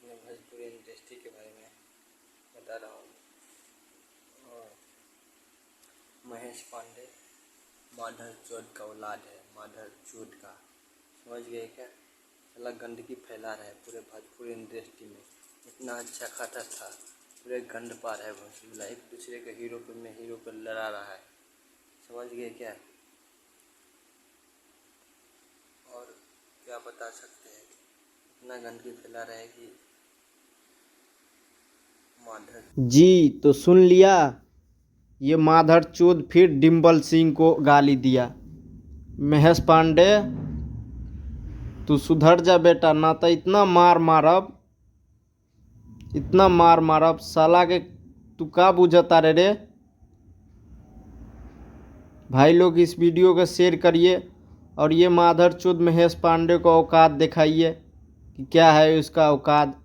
अपने भोजपुरी इंडस्ट्री के बारे में बता रहा हूँ। और महेश पांडे माधर चोद का औलाद है, माधर चोद का, समझ गए क्या? साला गंदगी फैला रहा है पूरे भोजपुरी इंडस्ट्री में। इतना अच्छा खाता था, पूरे गंद पा रहा है भोजपुरी, एक दूसरे के हीरो को लड़ा रहा है, समझ गए क्या? और क्या बता सकते हैं, इतना गंदगी फैला रहा है कि माधर जी तो सुन लिया, ये माधर चोद फिर डिम्पल सिंह को गाली दिया। महेश पांडे तू सुधर जा बेटा, ना तो इतना मार मारब, इतना मार मारब साला के। तू का बुझता रे? भाई लोग इस वीडियो को शेयर करिए और ये माधर चोद महेश पांडे को औकात दिखाइए कि क्या है उसका औकात।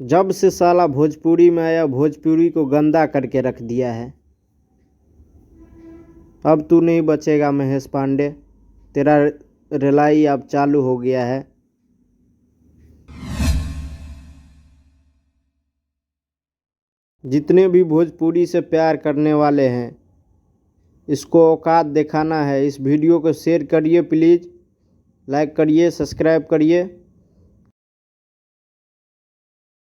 जब से साला भोजपुरी में आया, भोजपुरी को गंदा करके रख दिया है। अब तू नहीं बचेगा महेश पांडे, तेरा रिलाई अब चालू हो गया है। जितने भी भोजपुरी से प्यार करने वाले हैं, इसको औकात दिखाना है। इस वीडियो को शेयर करिए प्लीज़, लाइक करिए, सब्सक्राइब करिए।